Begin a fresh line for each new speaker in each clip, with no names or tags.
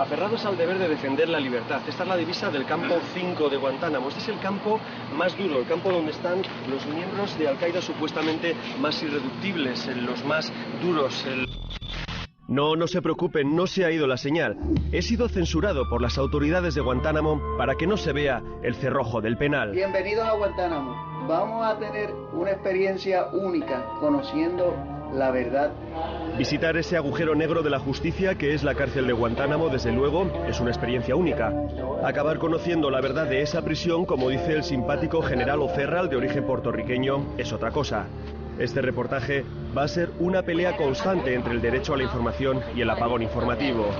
Aferrados al deber de defender la libertad. Esta es la divisa del campo 5 de Guantánamo. Este es el campo más duro, el campo donde están los miembros de Al-Qaeda supuestamente más irreductibles, los más duros. No se preocupen, no se ha ido la señal. He sido censurado por las autoridades de Guantánamo para que no se vea el cerrojo del penal.
Bienvenidos a Guantánamo. Vamos a tener una experiencia única conociendo la verdad.
Visitar ese agujero negro de la justicia que es la cárcel de Guantánamo, desde luego, es una experiencia única. Acabar conociendo la verdad de esa prisión, como dice el simpático general O'Ferral, de origen puertorriqueño, es otra cosa. Este reportaje va a ser una pelea constante entre el derecho a la información y el apagón informativo.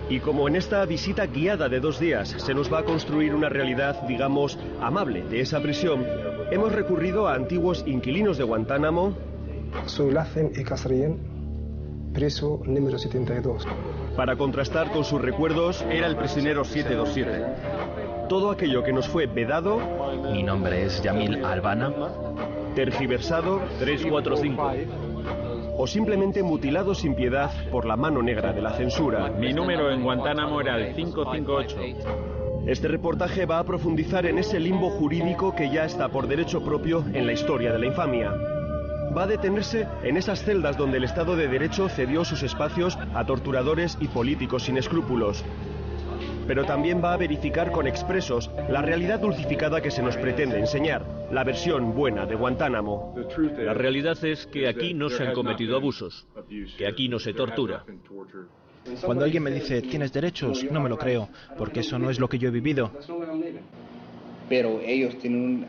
Y como en esta visita guiada de 2 días se nos va a construir una realidad, digamos, amable de esa prisión, hemos recurrido a antiguos inquilinos de Guantánamo.
Soy Latham y Kasrian, preso número 72.
Para contrastar con sus recuerdos.
Era el prisionero 727.
Todo aquello que nos fue vedado.
Mi nombre es Yamil Albana.
Tergiversado.
345.
O simplemente mutilado sin piedad por la mano negra de la censura.
Mi número en Guantánamo era el 558.
Este reportaje va a profundizar en ese limbo jurídico que ya está por derecho propio en la historia de la infamia. Va a detenerse en esas celdas donde el Estado de Derecho cedió sus espacios a torturadores y políticos sin escrúpulos. Pero también va a verificar con expresos la realidad dulcificada que se nos pretende enseñar, la versión buena de Guantánamo.
La realidad es que aquí no se han cometido abusos, que aquí no se tortura.
Cuando alguien me dice, ¿tienes derechos?, no me lo creo, porque eso no es lo que yo he vivido.
Pero ellos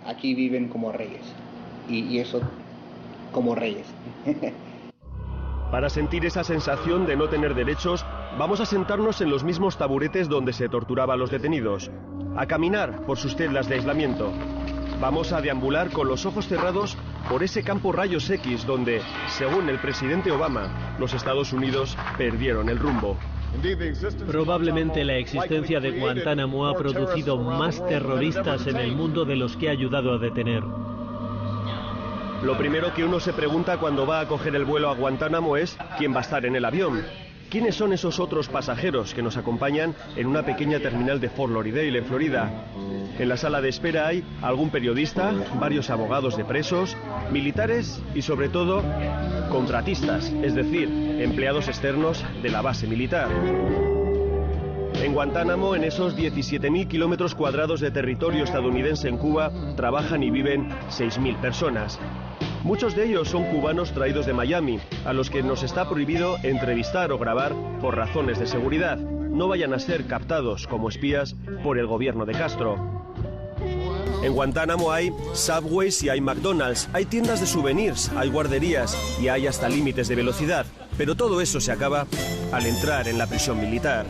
aquí viven como reyes, y eso como reyes.
Para sentir esa sensación de no tener derechos, vamos a sentarnos en los mismos taburetes donde se torturaba a los detenidos, a caminar por sus celdas de aislamiento. Vamos a deambular con los ojos cerrados por ese campo rayos X donde, según el presidente Obama, los Estados Unidos perdieron el rumbo.
Probablemente la existencia de Guantánamo ha producido más terroristas en el mundo de los que ha ayudado a detener.
Lo primero que uno se pregunta cuando va a coger el vuelo a Guantánamo es ¿quién va a estar en el avión? ¿Quiénes son esos otros pasajeros que nos acompañan en una pequeña terminal de Fort Lauderdale, en Florida? En la sala de espera hay algún periodista, varios abogados de presos, militares y sobre todo contratistas, es decir, empleados externos de la base militar. En Guantánamo, en esos 17.000 kilómetros cuadrados de territorio estadounidense en Cuba, trabajan y viven 6.000 personas. Muchos de ellos son cubanos traídos de Miami, a los que nos está prohibido entrevistar o grabar por razones de seguridad. No vayan a ser captados como espías por el gobierno de Castro. En Guantánamo hay Subways y hay McDonald's, hay tiendas de souvenirs, hay guarderías y hay hasta límites de velocidad. Pero todo eso se acaba al entrar en la prisión militar.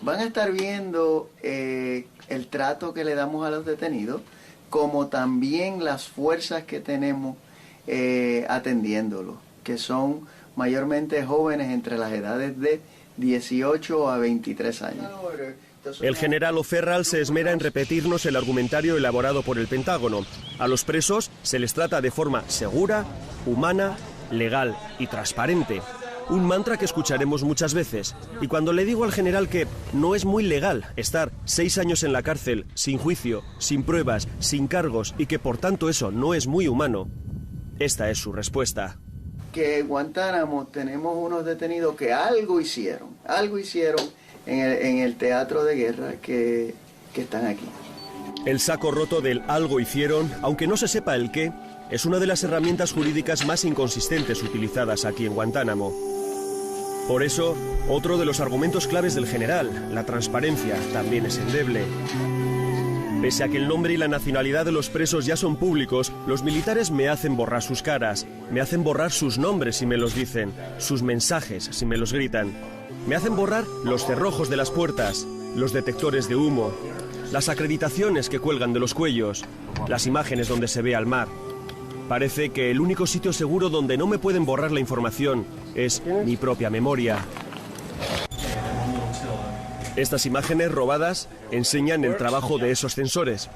Van a estar viendo el trato que le damos a los detenidos, como también las fuerzas que tenemos atendiéndolos, que son mayormente jóvenes entre las edades de 18 a 23 años.
El general O'Ferral se esmera en repetirnos el argumentario elaborado por el Pentágono. A los presos se les trata de forma segura, humana, legal y transparente. Un mantra que escucharemos muchas veces. Y cuando le digo al general que no es muy legal estar 6 años en la cárcel, sin juicio, sin pruebas, sin cargos, y que por tanto eso no es muy humano, esta es su respuesta.
Que en Guantánamo tenemos unos detenidos que algo hicieron en el teatro de guerra que están aquí.
El saco roto del algo hicieron, aunque no se sepa el qué, es una de las herramientas jurídicas más inconsistentes utilizadas aquí en Guantánamo. Por eso, otro de los argumentos claves del general, la transparencia, también es endeble. Pese a que el nombre y la nacionalidad de los presos ya son públicos, los militares me hacen borrar sus caras, me hacen borrar sus nombres si me los dicen, sus mensajes si me los gritan. Me hacen borrar los cerrojos de las puertas, los detectores de humo, las acreditaciones que cuelgan de los cuellos, las imágenes donde se ve al mar. Parece que el único sitio seguro donde no me pueden borrar la información es mi propia memoria. Estas imágenes robadas enseñan el trabajo de esos censores.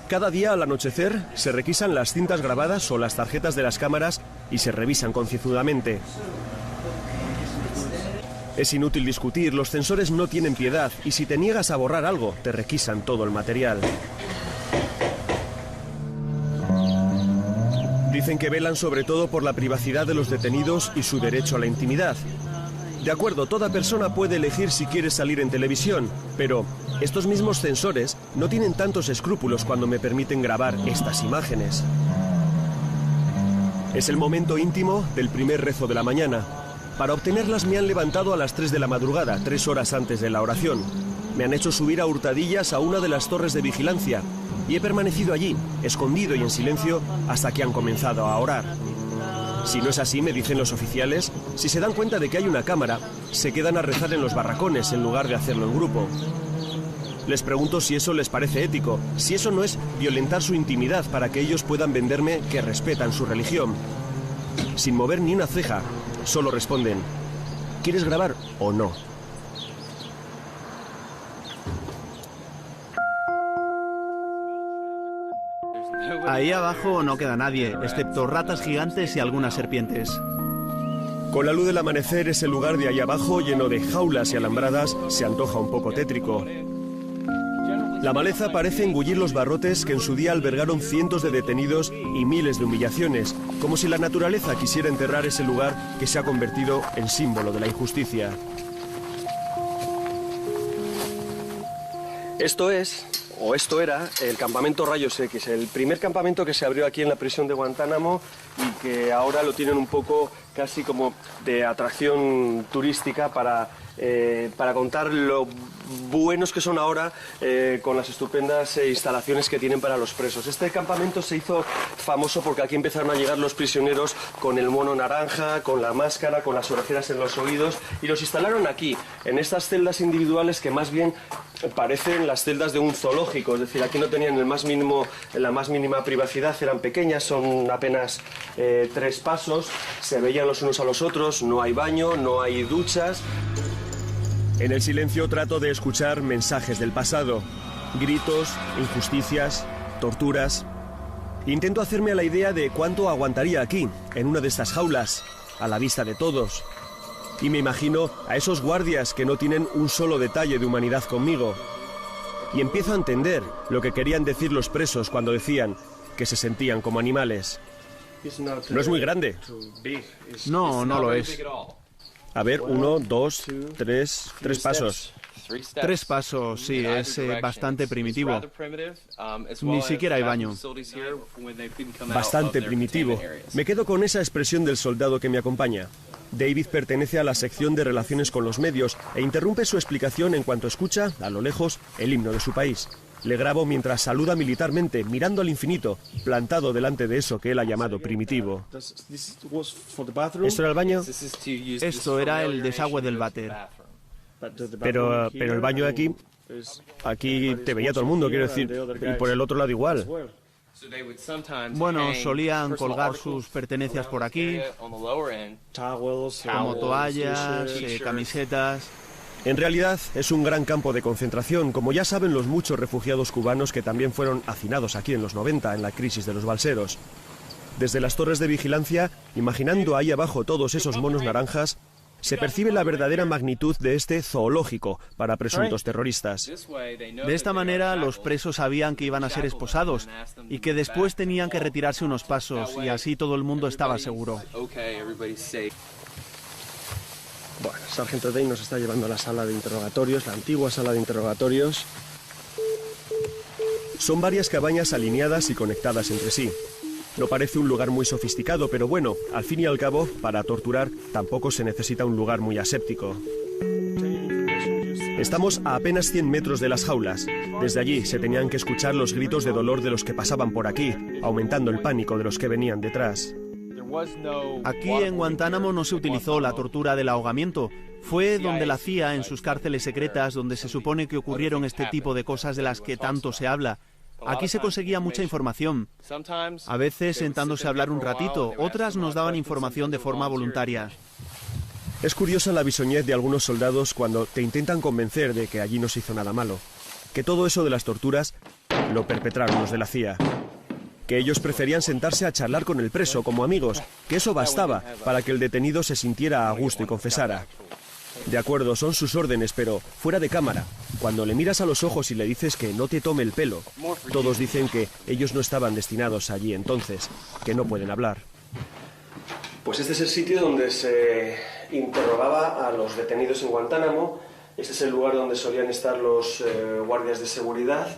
Cada día al anochecer se requisan las cintas grabadas o las tarjetas de las cámaras y se revisan concienzudamente. Es inútil discutir, los censores no tienen piedad y si te niegas a borrar algo, te requisan todo el material. Dicen que velan sobre todo por la privacidad de los detenidos y su derecho a la intimidad. De acuerdo, toda persona puede elegir si quiere salir en televisión, pero estos mismos censores no tienen tantos escrúpulos cuando me permiten grabar estas imágenes. Es el momento íntimo del primer rezo de la mañana. Para obtenerlas me han levantado a las 3 de la madrugada, 3 horas antes de la oración. Me han hecho subir a hurtadillas a una de las torres de vigilancia y he permanecido allí, escondido y en silencio, hasta que han comenzado a orar. Si no es así, me dicen los oficiales, si se dan cuenta de que hay una cámara, se quedan a rezar en los barracones en lugar de hacerlo en grupo. Les pregunto si eso les parece ético, si eso no es violentar su intimidad para que ellos puedan venderme que respetan su religión. Sin mover ni una ceja, solo responden, ¿quieres grabar o no?
Ahí abajo no queda nadie, excepto ratas gigantes y algunas serpientes.
Con la luz del amanecer, ese lugar de ahí abajo, lleno de jaulas y alambradas, se antoja un poco tétrico. La maleza parece engullir los barrotes que en su día albergaron cientos de detenidos y miles de humillaciones, como si la naturaleza quisiera enterrar ese lugar que se ha convertido en símbolo de la injusticia. Esto era el campamento Rayos X, el primer campamento que se abrió aquí en la prisión de Guantánamo y que ahora lo tienen un poco casi como de atracción turística para contar lo buenos que son ahora con las estupendas instalaciones que tienen para los presos. Este campamento se hizo famoso porque aquí empezaron a llegar los prisioneros con el mono naranja, con la máscara, con las orejeras en los oídos y los instalaron aquí, en estas celdas individuales que más bien parecen las celdas de un zoológico, es decir, aquí no tenían la más mínima privacidad, eran pequeñas, son apenas 3 pasos, se veían los unos a los otros, no hay baño, no hay duchas. En el silencio trato de escuchar mensajes del pasado, gritos, injusticias, torturas. Intento hacerme a la idea de cuánto aguantaría aquí, en una de estas jaulas, a la vista de todos. Y me imagino a esos guardias que no tienen un solo detalle de humanidad conmigo. Y empiezo a entender lo que querían decir los presos cuando decían que se sentían como animales. No es muy grande.
No, no lo es.
A ver, 1, 2, 3 pasos.
3 pasos, sí, es bastante primitivo. Ni siquiera hay baño.
Bastante primitivo. Me quedo con esa expresión del soldado que me acompaña. David pertenece a la sección de relaciones con los medios e interrumpe su explicación en cuanto escucha, a lo lejos, el himno de su país. Le grabo mientras saluda militarmente, mirando al infinito, plantado delante de eso que él ha llamado primitivo. ¿Esto era el baño?
Esto era el desagüe del váter.
Pero el baño aquí te veía todo el mundo, quiero decir, y por el otro lado igual.
Bueno, solían colgar sus pertenencias por aquí, como toallas, camisetas.
En realidad es un gran campo de concentración, como ya saben los muchos refugiados cubanos que también fueron hacinados aquí en los 90, en la crisis de los balseros. Desde las torres de vigilancia, imaginando ahí abajo todos esos monos naranjas, se percibe la verdadera magnitud de este zoológico para presuntos terroristas.
De esta manera, los presos sabían que iban a ser esposados y que después tenían que retirarse unos pasos, y así todo el mundo estaba seguro.
Bueno, el sargento Day nos está llevando a la sala de interrogatorios, la antigua sala de interrogatorios. Son varias cabañas alineadas y conectadas entre sí. No parece un lugar muy sofisticado, pero bueno, al fin y al cabo, para torturar tampoco se necesita un lugar muy aséptico. Estamos a apenas 100 metros de las jaulas. Desde allí se tenían que escuchar los gritos de dolor de los que pasaban por aquí, aumentando el pánico de los que venían detrás.
Aquí en Guantánamo no se utilizó la tortura del ahogamiento. Fue donde la CIA, en sus cárceles secretas, donde se supone que ocurrieron este tipo de cosas de las que tanto se habla. Aquí se conseguía mucha información. A veces sentándose a hablar un ratito, otras nos daban información de forma voluntaria.
Es curiosa la bisoñez de algunos soldados cuando te intentan convencer de que allí no se hizo nada malo. Que todo eso de las torturas lo perpetraron los de la CIA. Que ellos preferían sentarse a charlar con el preso como amigos, que eso bastaba para que el detenido se sintiera a gusto y confesara. De acuerdo, son sus órdenes, pero fuera de cámara. Cuando le miras a los ojos y le dices que no te tome el pelo, todos dicen que ellos no estaban destinados allí entonces, que no pueden hablar. Pues este es el sitio donde se interrogaba a los detenidos en Guantánamo. Este es el lugar donde solían estar los guardias de seguridad.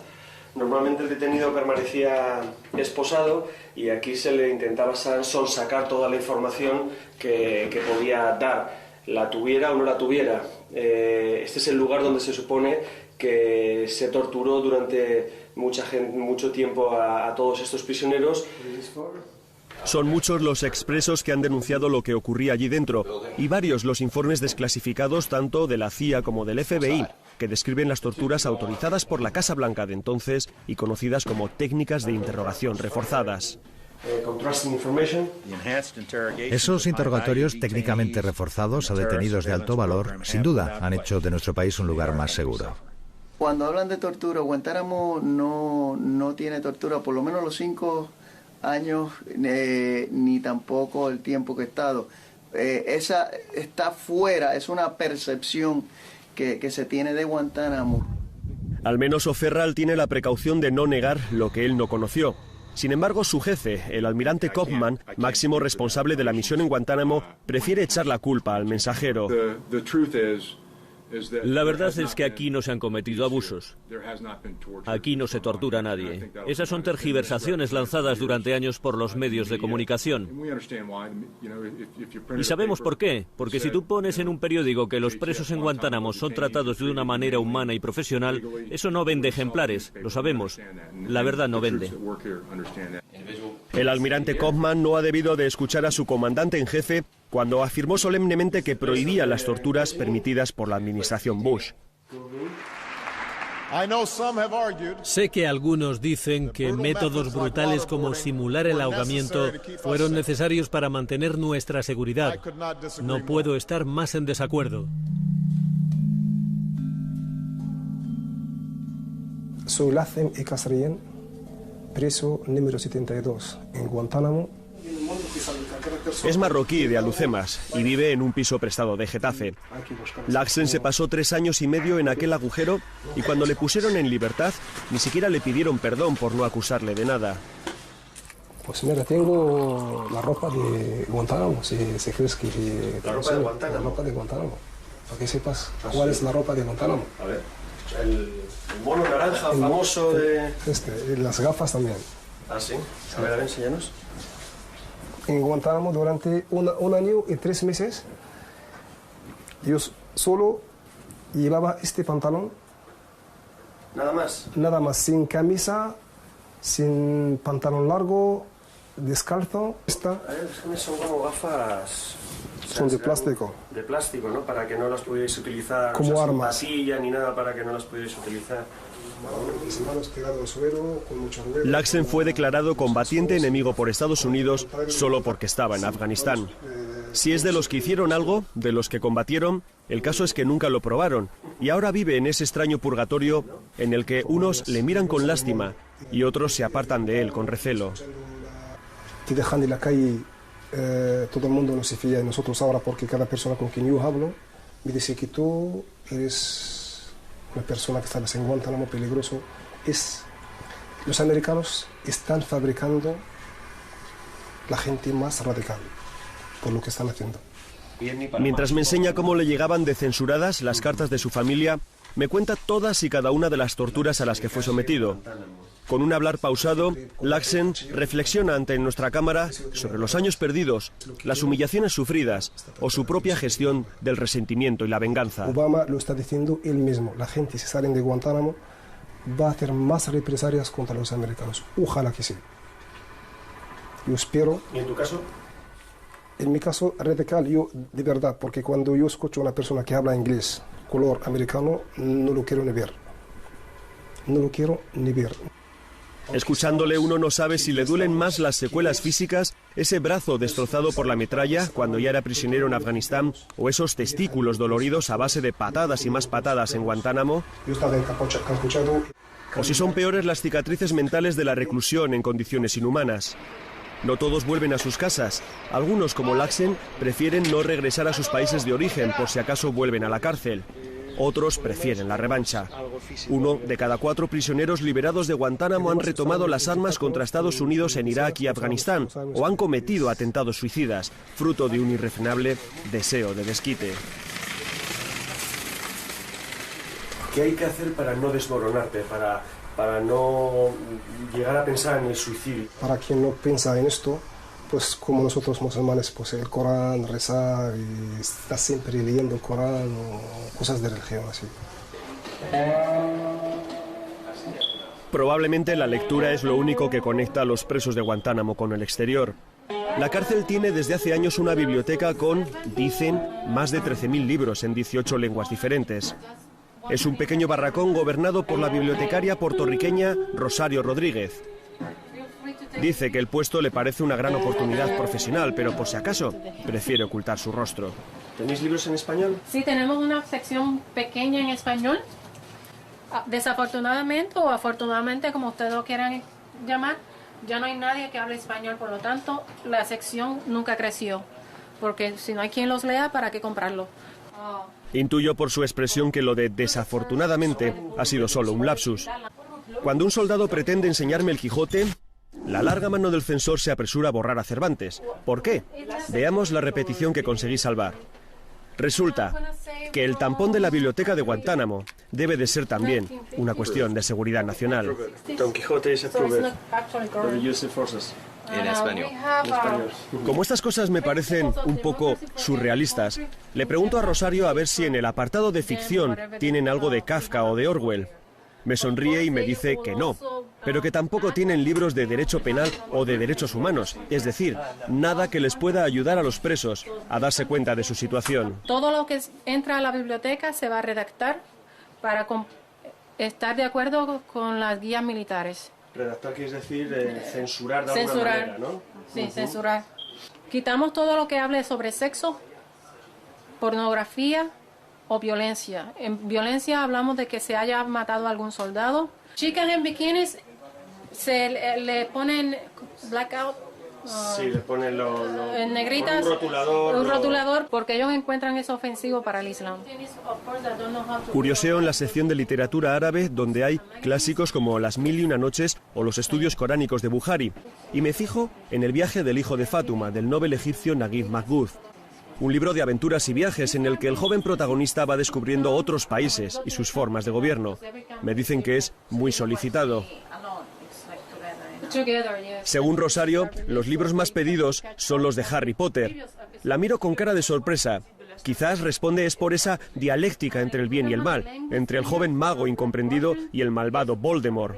Normalmente el detenido permanecía esposado y aquí se le intentaba sonsacar toda la información que podía dar, la tuviera o no la tuviera. Este es el lugar donde se supone que se torturó durante mucho tiempo a todos estos prisioneros. Son muchos los expresos que han denunciado lo que ocurría allí dentro y varios los informes desclasificados tanto de la CIA como del FBI que describen las torturas autorizadas por la Casa Blanca de entonces y conocidas como técnicas de interrogación reforzadas.
Esos interrogatorios técnicamente reforzados a detenidos de alto valor, sin duda, han hecho de nuestro país un lugar más seguro.
Cuando hablan de tortura, Guantánamo no tiene tortura, por lo menos los 5 años, ni tampoco el tiempo que he estado. Esa está fuera, es una percepción que se tiene de Guantánamo.
Al menos O'Ferral tiene la precaución de no negar lo que él no conoció. Sin embargo, su jefe, el almirante Kaufman, máximo responsable de la misión en Guantánamo, prefiere echar la culpa al mensajero.
La verdad es que aquí no se han cometido abusos. Aquí no se tortura a nadie. Esas son tergiversaciones lanzadas durante años por los medios de comunicación. Y sabemos por qué. Porque si tú pones en un periódico que los presos en Guantánamo son tratados de una manera humana y profesional, eso no vende ejemplares. Lo sabemos. La verdad no vende.
El almirante Kaufman no ha debido de escuchar a su comandante en jefe cuando afirmó solemnemente que prohibía las torturas permitidas por la administración Bush.
Sé que algunos dicen que métodos brutales como simular el ahogamiento fueron necesarios para mantener nuestra seguridad. No puedo estar más en desacuerdo.
Soy Lassen y Kasrien, preso número 72 en Guantánamo.
Es marroquí de Alucemas y vive en un piso prestado de Getafe. Laxen se pasó 3 años y medio en aquel agujero y cuando le pusieron en libertad ni siquiera le pidieron perdón por no acusarle de nada.
Pues mira, tengo la ropa de Guantánamo, si crees que...
¿La ropa de Guantánamo?
La ropa de Guantánamo, para que sepas cuál es la ropa de Guantánamo.
A ver, el mono naranja famoso de...
Las gafas también.
Ah, sí. A ver, enséñanos.
En Guantánamo durante un año y 3 meses yo solo llevaba este pantalón.
¿Nada más?
Nada más, sin camisa, sin pantalón largo, descalzo.
Son como gafas...
Son de plástico.
De plástico, ¿no? Para que no las pudierais utilizar.
Como armas.
Sin patilla ni nada para que no las pudierais utilizar. Laxen fue declarado combatiente enemigo por Estados Unidos solo porque estaba en Afganistán. Si es de los que hicieron algo, de los que combatieron, el caso es que nunca lo probaron y ahora vive en ese extraño purgatorio en el que unos le miran con lástima y otros se apartan de él con recelo.
Te dejan de la calle, todo el mundo no se fía de nosotros ahora porque cada persona con quien yo hablo me dice que tú eres una persona que estabas en Guantánamo peligroso. Los americanos están fabricando la gente más radical por lo que están haciendo.
Mientras me enseña cómo le llegaban de censuradas las cartas de su familia, me cuenta todas y cada una de las torturas a las que fue sometido. Con un hablar pausado, Laxen reflexiona ante nuestra cámara sobre los años perdidos, las humillaciones sufridas o su propia gestión del resentimiento y la venganza.
Obama lo está diciendo él mismo. La gente, si salen de Guantánamo, va a hacer más represalias contra los americanos. Ojalá que sí. Yo espero...
¿Y en tu caso?
En mi caso, radical, yo de verdad, porque cuando yo escucho a una persona que habla inglés, color americano, no lo quiero ni ver. No lo quiero ni ver.
Escuchándole uno no sabe si le duelen más las secuelas físicas, ese brazo destrozado por la metralla cuando ya era prisionero en Afganistán, o esos testículos doloridos a base de patadas y más patadas en Guantánamo,
Yo estaba encapuchado.
o si son peores las cicatrices mentales de la reclusión en condiciones inhumanas. No todos vuelven a sus casas. Algunos, como Laxen, prefieren no regresar a sus países de origen por si acaso vuelven a la cárcel. Otros prefieren la revancha. 1 de cada 4 prisioneros liberados de Guantánamo han retomado las armas contra Estados Unidos en Irak y Afganistán o han cometido atentados suicidas, fruto de un irrefrenable deseo de desquite. ¿Qué hay que hacer para no desmoronarte, para no llegar a pensar en el suicidio?
Para quien no piensa en esto, pues como nosotros musulmanes, pues el Corán, rezar y estar siempre leyendo el Corán o cosas de religión así.
Probablemente la lectura es lo único que conecta a los presos de Guantánamo con el exterior. La cárcel tiene desde hace años una biblioteca con, dicen, más de 13.000 libros en 18 lenguas diferentes. Es un pequeño barracón gobernado por la bibliotecaria puertorriqueña Rosario Rodríguez. Dice que el puesto le parece una gran oportunidad profesional, pero por si acaso prefiere ocultar su rostro. ¿Tenéis libros en español?
Sí, tenemos una sección pequeña en español. Desafortunadamente o afortunadamente, como ustedes lo quieran llamar, ya no hay nadie que hable español, por lo tanto, la sección nunca creció. Porque si no hay quien los lea, ¿para qué comprarlo?
Intuyo por su expresión que lo de desafortunadamente ha sido solo un lapsus. Cuando un soldado pretende enseñarme el Quijote, la larga mano del censor se apresura a borrar a Cervantes. ¿Por qué? Veamos la repetición que conseguí salvar. Resulta que el tampón de la biblioteca de Guantánamo debe de ser también una cuestión de seguridad nacional.
Don Quijote is approved for the use of forces.
En español.
Como estas cosas me parecen un poco surrealistas, le pregunto a Rosario a ver si en el apartado de ficción tienen algo de Kafka o de Orwell. Me sonríe y me dice que no, pero que tampoco tienen libros de derecho penal o de derechos humanos, es decir, nada que les pueda ayudar a los presos a darse cuenta de su situación.
Todo lo que entra a la biblioteca se va a redactar para estar de acuerdo con las guías militares.
Redactar quiere decir censurar de alguna manera, ¿no?
Sí, censurar. Quitamos todo lo que hable sobre sexo, pornografía o violencia. En violencia hablamos de que se haya matado a algún soldado. Chicas en bikinis se le ponen blackout.
Sí, le ponen
en negritas,
un rotulador,
porque ellos encuentran eso ofensivo para el Islam.
Curioseo en la sección de literatura árabe, donde hay clásicos como Las Mil y Una Noches o los estudios coránicos de Buhari, y me fijo en El viaje del hijo de Fátuma, del novel egipcio Naguib Mahfouz. Un libro de aventuras y viajes en el que el joven protagonista va descubriendo otros países y sus formas de gobierno. Me dicen que es muy solicitado. Según Rosario, los libros más pedidos son los de Harry Potter. La miro con cara de sorpresa. Quizás responde es por esa dialéctica entre el bien y el mal, entre el joven mago incomprendido y el malvado Voldemort.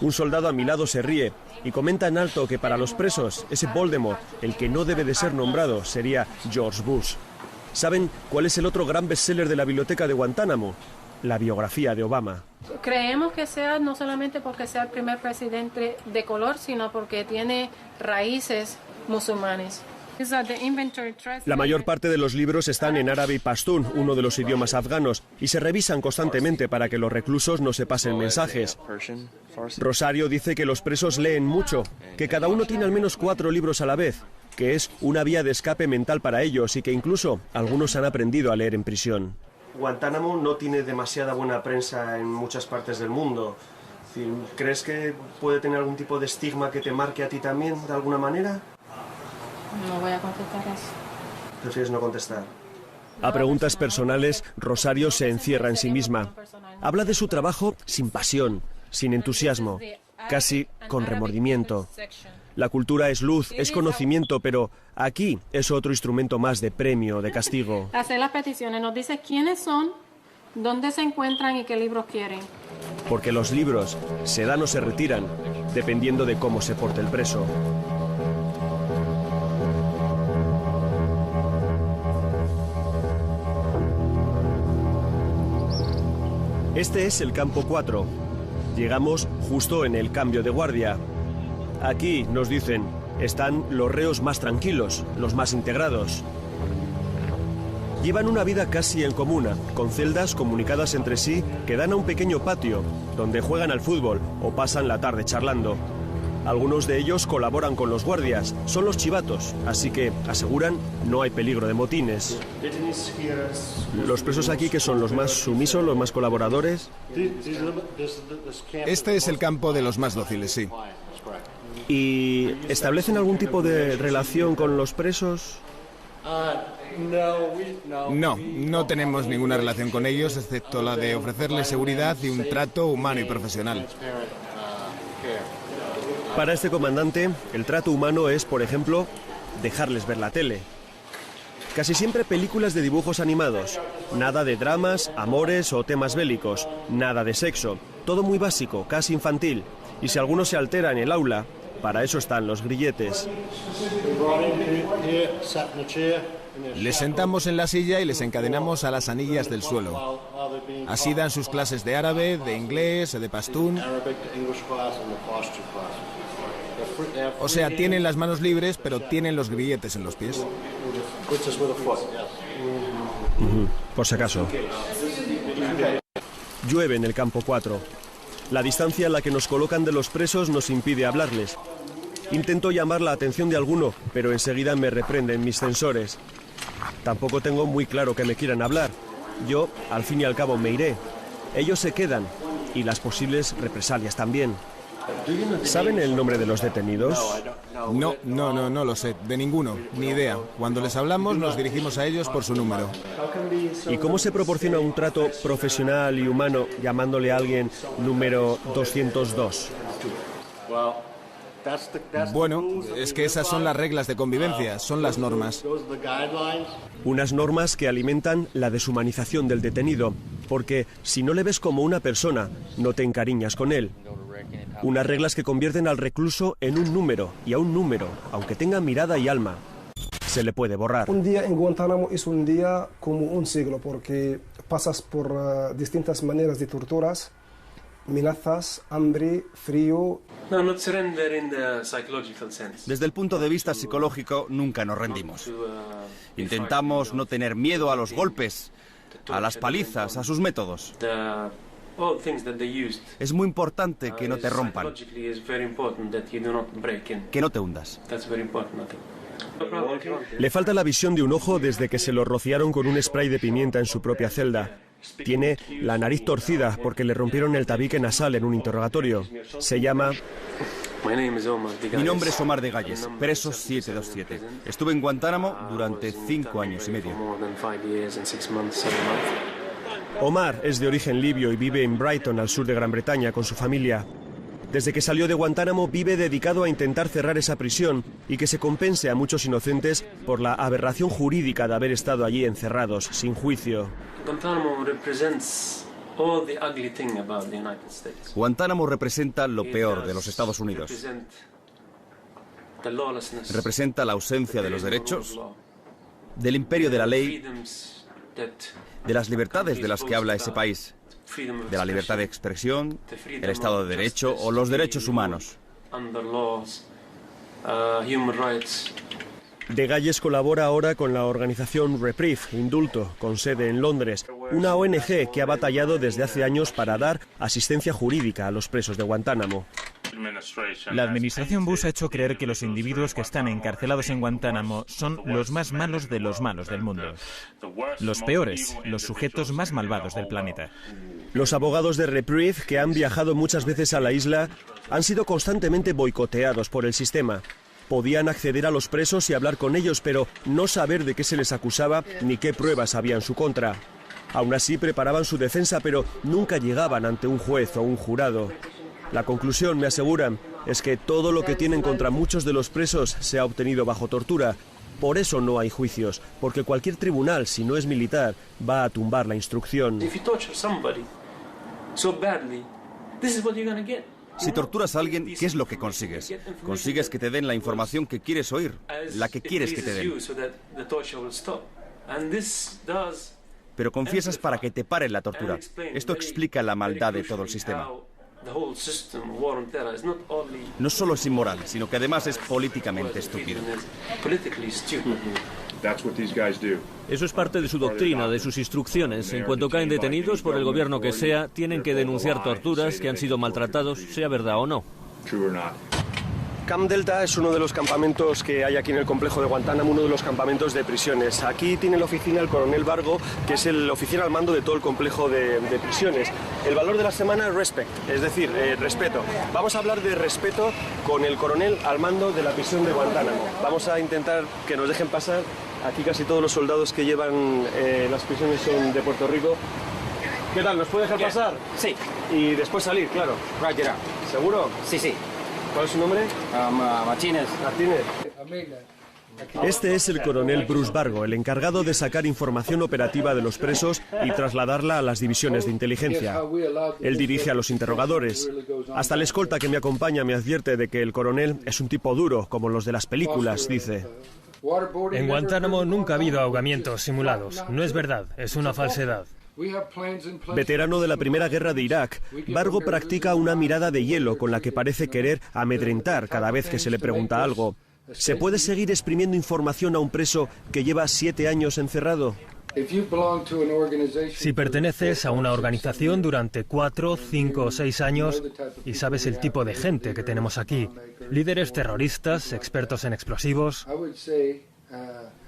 Un soldado a mi lado se ríe y comenta en alto que para los presos, ese Voldemort, el que no debe de ser nombrado, sería George Bush. ¿Saben cuál es el otro gran bestseller de la biblioteca de Guantánamo? La biografía de Obama.
Creemos que sea no solamente porque sea el primer presidente de color, sino porque tiene raíces musulmanes.
La mayor parte de los libros están en árabe y pastún, uno de los idiomas afganos, y se revisan constantemente para que los reclusos no se pasen mensajes. Rosario dice que los presos leen mucho, que cada uno tiene al menos 4 libros a la vez, que es una vía de escape mental para ellos y que incluso algunos han aprendido a leer en prisión.
Guantánamo no tiene demasiada buena prensa en muchas partes del mundo. ¿Crees que puede tener algún tipo de estigma que te marque a ti también, de alguna manera?
No voy a contestar eso.
¿Prefieres no contestar?
A preguntas personales, Rosario se encierra en sí misma. Habla de su trabajo sin pasión, sin entusiasmo, casi con remordimiento. La cultura es luz, es conocimiento, pero aquí es otro instrumento más de premio, de castigo.
Hacer las peticiones, nos dice quiénes son, dónde se encuentran y qué libros quieren.
Porque los libros se dan o se retiran, dependiendo de cómo se porte el preso. Este es el campo 4. Llegamos justo en el cambio de guardia. Aquí, nos dicen, están los reos más tranquilos, los más integrados. Llevan una vida casi en comuna, con celdas comunicadas entre sí que dan a un pequeño patio, donde juegan al fútbol o pasan la tarde charlando. Algunos de ellos colaboran con los guardias, son los chivatos, así que, aseguran, no hay peligro de motines. ¿Los presos aquí que son los más sumisos, los más colaboradores?
Este es el campo de los más dóciles, sí.
¿Y establecen algún tipo de relación con los presos?
No tenemos ninguna relación con ellos, excepto la de ofrecerles seguridad y un trato humano y profesional.
Para este comandante, el trato humano es, por ejemplo, dejarles ver la tele. Casi siempre películas de dibujos animados. Nada de dramas, amores o temas bélicos. Nada de sexo. Todo muy básico, casi infantil. Y si alguno se altera en el aula, para eso están los grilletes.
Les sentamos en la silla y les encadenamos a las anillas del suelo. Así dan sus clases de árabe, de inglés, de pastún. O sea, tienen las manos libres, pero tienen los grilletes en los pies.
Por si acaso. Llueve en el campo 4. La distancia a la que nos colocan de los presos nos impide hablarles. Intento llamar la atención de alguno, pero enseguida me reprenden mis censores. Tampoco tengo muy claro que me quieran hablar. Yo, al fin y al cabo, me iré. Ellos se quedan, y las posibles represalias también. ¿Saben el nombre de los detenidos?
No lo sé, de ninguno, ni idea. Cuando les hablamos nos dirigimos a ellos por su número.
¿Y cómo se proporciona un trato profesional y humano llamándole a alguien número 202?
Bueno, es que esas son las reglas de convivencia, son las normas.
Unas normas que alimentan la deshumanización del detenido, porque si no le ves como una persona, no te encariñas con él. Unas reglas que convierten al recluso en un número, y a un número, aunque tenga mirada y alma, se le puede borrar.
Un día en Guantánamo es un día como un siglo, porque pasas por distintas maneras de torturas, amenazas, hambre, frío.
Desde el punto de vista psicológico, nunca nos rendimos. Intentamos no tener miedo a los golpes, a las palizas, a sus métodos. Es muy importante que no te rompan, que no te hundas.
Le falta la visión de un ojo desde que se lo rociaron con un spray de pimienta en su propia celda. Tiene la nariz torcida porque le rompieron el tabique nasal en un interrogatorio. Se llama...
Mi nombre es Omar de Galles, preso 727. Estuve en Guantánamo durante 5 años y medio.
Omar es de origen libio y vive en Brighton, al sur de Gran Bretaña, con su familia. Desde que salió de Guantánamo vive dedicado a intentar cerrar esa prisión y que se compense a muchos inocentes por la aberración jurídica de haber estado allí encerrados, sin juicio.
Guantánamo representa lo peor de los Estados Unidos. Representa la ausencia de los derechos, del imperio de la ley, de las libertades de las que habla ese país, de la libertad de expresión, el Estado de Derecho o los derechos humanos.
De Galles colabora ahora con la organización Reprieve, Indulto, con sede en Londres, una ONG que ha batallado desde hace años para dar asistencia jurídica a los presos de Guantánamo.
La administración Bush ha hecho creer que los individuos que están encarcelados en Guantánamo son los más malos de los malos del mundo. Los peores, los sujetos más malvados del planeta.
Los abogados de Reprieve, que han viajado muchas veces a la isla, han sido constantemente boicoteados por el sistema. Podían acceder a los presos y hablar con ellos, pero no saber de qué se les acusaba ni qué pruebas había en su contra. Aún así preparaban su defensa, pero nunca llegaban ante un juez o un jurado. La conclusión, me aseguran, es que todo lo que tienen contra muchos de los presos se ha obtenido bajo tortura. Por eso no hay juicios, porque cualquier tribunal, si no es militar, va a tumbar la instrucción.
Si torturas a alguien, ¿qué es lo que consigues? Consigues que te den la información que quieres oír, la que quieres que te den. Pero confiesas para que te paren la tortura. Esto explica la maldad de todo el sistema. No solo es inmoral, sino que además es políticamente estúpido.
Eso es parte de su doctrina, de sus instrucciones. En cuanto caen detenidos por el gobierno que sea, tienen que denunciar torturas, que han sido maltratados, sea verdad o no.
Camp Delta es uno de los campamentos que hay aquí en el complejo de Guantánamo, uno de los campamentos de prisiones. Aquí tiene la oficina el coronel Vargo, que es el oficial al mando de todo el complejo de prisiones. El valor de la semana, respect, es decir, respeto. Vamos a hablar de respeto con el coronel al mando de la prisión de Guantánamo. Vamos a intentar que nos dejen pasar. Aquí casi todos los soldados que llevan las prisiones son de Puerto Rico. ¿Qué tal? ¿Nos puede dejar pasar?
Sí.
Y después salir, claro.
Right,
¿Seguro?
Sí, sí.
¿Cuál es su nombre?
Martínez.
Martínez. Este es el coronel Bruce Vargo, el encargado de sacar información operativa de los presos y trasladarla a las divisiones de inteligencia. Él dirige a los interrogadores. Hasta la escolta que me acompaña me advierte de que el coronel es un tipo duro, como los de las películas, dice.
En Guantánamo nunca ha habido ahogamientos simulados. No es verdad, es una falsedad.
Veterano de la Primera Guerra de Irak, Vargo practica una mirada de hielo con la que parece querer amedrentar cada vez que se le pregunta algo. ¿Se puede seguir exprimiendo información a un preso que lleva 7 años encerrado?
Si perteneces a una organización durante 4, 5 o 6 años y sabes el tipo de gente que tenemos aquí, líderes terroristas, expertos en explosivos,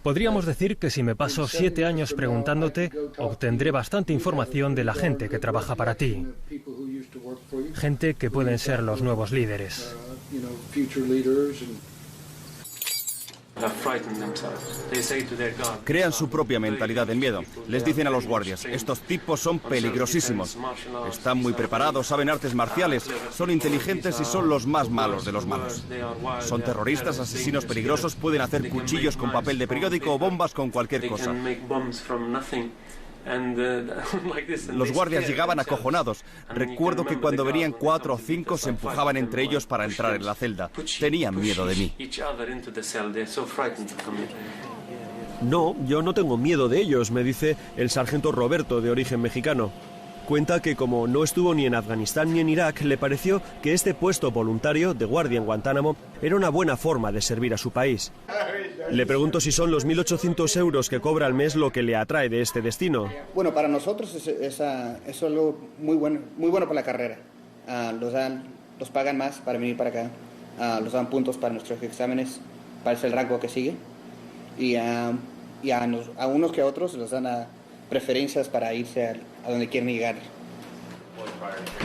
podríamos decir que si me paso 7 años preguntándote, obtendré bastante información de la gente que trabaja para ti. Gente que pueden ser los nuevos líderes.
Crean su propia mentalidad del miedo. Les dicen a los guardias, estos tipos son peligrosísimos. Están muy preparados, saben artes marciales, son inteligentes y son los más malos de los malos. Son terroristas, asesinos peligrosos, pueden hacer cuchillos con papel de periódico o bombas con cualquier cosa. Los guardias llegaban acojonados. Recuerdo que cuando venían 4 o 5 se empujaban entre ellos para entrar en la celda. Tenían miedo de mí.
No, yo no tengo miedo de ellos, me dice el sargento Roberto, de origen mexicano. Cuenta que como no estuvo ni en Afganistán ni en Irak, le pareció que este puesto voluntario de guardia en Guantánamo era una buena forma de servir a su país. Le pregunto si son los 1.800 euros que cobra al mes lo que le atrae de este destino.
Bueno, para nosotros es algo muy bueno por la carrera. Los pagan más para venir para acá, los dan puntos para nuestros exámenes, para el rango que sigue. Y a unos que a otros les dan preferencias para irse a donde quieren llegar.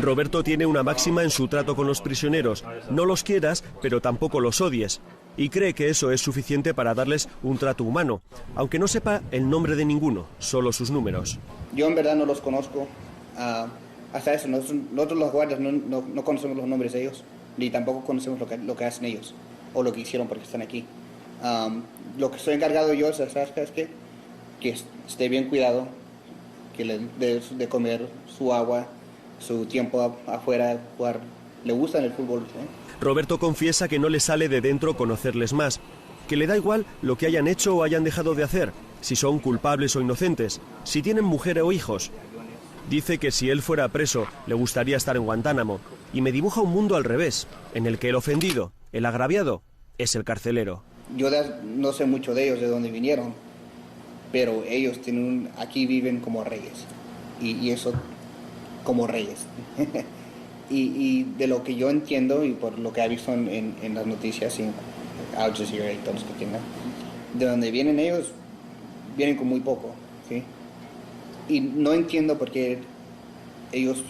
Roberto tiene una máxima en su trato con los prisioneros: no los quieras, pero tampoco los odies. Y cree que eso es suficiente para darles un trato humano, aunque no sepa el nombre de ninguno, solo sus números.
Yo en verdad no los conozco. Hasta eso, nosotros los guardias no conocemos los nombres de ellos, ni tampoco conocemos lo que hacen ellos, o lo que hicieron porque están aquí. Lo que estoy encargado yo es que esté bien cuidado, que le dé de comer, su agua, su tiempo afuera, jugar. Le gusta el fútbol, ¿eh?
Roberto confiesa que no le sale de dentro conocerles más, que le da igual lo que hayan hecho o hayan dejado de hacer, si son culpables o inocentes, si tienen mujer o hijos. Dice que si él fuera preso, le gustaría estar en Guantánamo, y me dibuja un mundo al revés, en el que el ofendido, el agraviado, es el carcelero.
Yo no sé mucho de ellos, de dónde vinieron, pero ellos aquí viven como reyes, y eso como reyes. y de lo que yo entiendo y por lo que he visto en las noticias y Al Jazeera y todos los que tienen, de donde vienen ellos, vienen con muy poco, ¿sí? Y no entiendo por qué ellos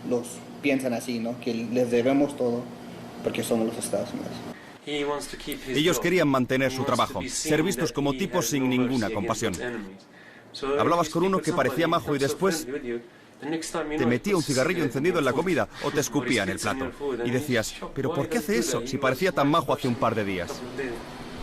los piensan así, ¿no? Que les debemos todo porque somos los Estados Unidos.
Ellos querían mantener su trabajo, ser vistos como tipos sin ninguna compasión. Hablabas con uno que parecía majo y después te metía un cigarrillo encendido en la comida o te escupía en el plato. Y decías, ¿pero por qué hace eso si parecía tan majo hace un par de días?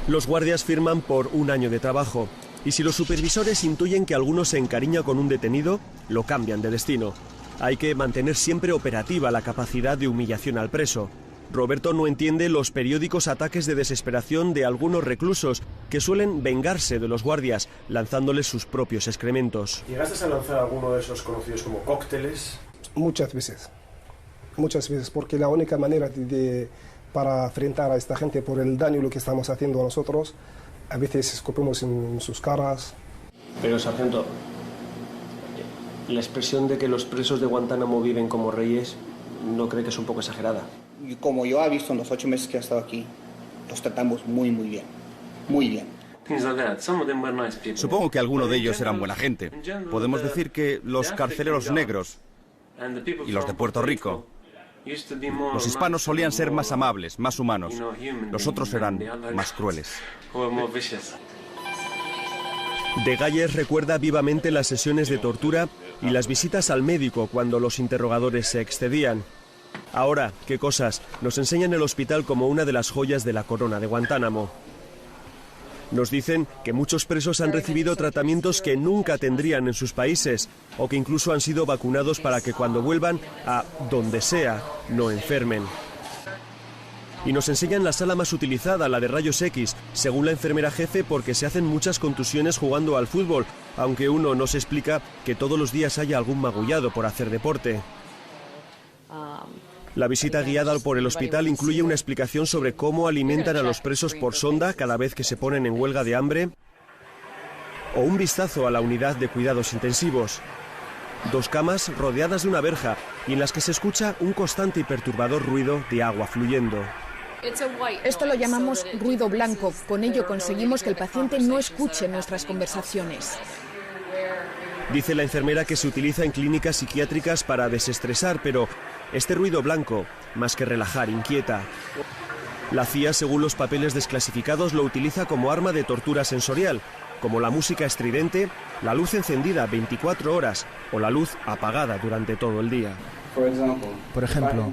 Los guardias firman por 1 año de trabajo. Y si los supervisores intuyen que alguno se encariña con un detenido, lo cambian de destino. Hay que mantener siempre operativa la capacidad de humillación al preso. Roberto no entiende los periódicos ataques de desesperación de algunos reclusos que suelen vengarse de los guardias lanzándoles sus propios excrementos.
¿Llegaste a lanzar alguno de esos conocidos como cócteles?
Muchas veces, porque la única manera para enfrentar a esta gente por el daño lo que estamos haciendo a nosotros, a veces escupimos en sus caras.
Pero, sargento, la expresión de que los presos de Guantánamo viven como reyes, ¿no cree que es un poco exagerada?
como yo he visto en los 8 meses que he estado aquí, los tratamos muy bien, muy bien.
Supongo que algunos de ellos eran buena gente. Podemos decir que los carceleros negros y los de Puerto Rico, los hispanos solían ser más amables, más humanos. Los otros eran más crueles.
De Galles recuerda vivamente las sesiones de tortura y las visitas al médico cuando los interrogadores se excedían. Ahora, qué cosas, nos enseñan el hospital como una de las joyas de la corona de Guantánamo. Nos dicen que muchos presos han recibido tratamientos que nunca tendrían en sus países o que incluso han sido vacunados para que cuando vuelvan a donde sea no enfermen. Y nos enseñan la sala más utilizada, la de rayos X, según la enfermera jefe, porque se hacen muchas contusiones jugando al fútbol, aunque uno no se explica que todos los días haya algún magullado por hacer deporte. La visita guiada por el hospital incluye una explicación sobre cómo alimentan a los presos por sonda cada vez que se ponen en huelga de hambre, o un vistazo a la unidad de cuidados intensivos. 2 camas rodeadas de una verja y en las que se escucha un constante y perturbador ruido de agua fluyendo.
Esto lo llamamos ruido blanco. Con ello conseguimos que el paciente no escuche nuestras conversaciones.
Dice la enfermera que se utiliza en clínicas psiquiátricas para desestresar, pero este ruido blanco, más que relajar, inquieta. La CIA, según los papeles desclasificados, lo utiliza como arma de tortura sensorial, como la música estridente, la luz encendida 24 horas o la luz apagada durante todo el día.
Por ejemplo,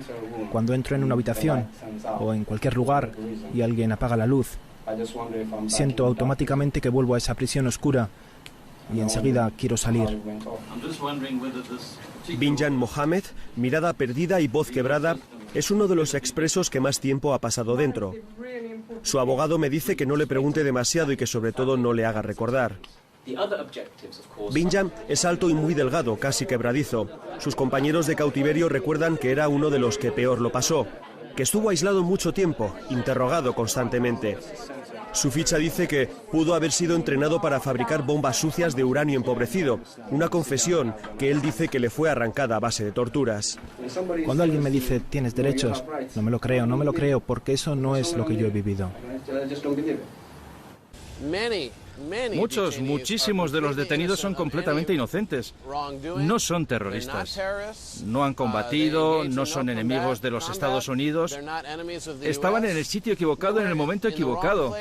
cuando entro en una habitación o en cualquier lugar y alguien apaga la luz, siento automáticamente que vuelvo a esa prisión oscura y enseguida quiero salir.
Binjan Mohamed, mirada perdida y voz quebrada, es uno de los expresos que más tiempo ha pasado dentro. Su abogado me dice que no le pregunte demasiado y que sobre todo no le haga recordar. Binjan es alto y muy delgado, casi quebradizo. Sus compañeros de cautiverio recuerdan que era uno de los que peor lo pasó, que estuvo aislado mucho tiempo, interrogado constantemente. Su ficha dice que pudo haber sido entrenado para fabricar bombas sucias de uranio empobrecido, una confesión que él dice que le fue arrancada a base de torturas.
Cuando alguien me dice tienes derechos, no me lo creo, porque eso no es lo que yo he vivido.
Muchísimos de los detenidos son completamente inocentes. No son terroristas. No han combatido, no son enemigos de los Estados Unidos. Estaban en el sitio equivocado en el momento equivocado.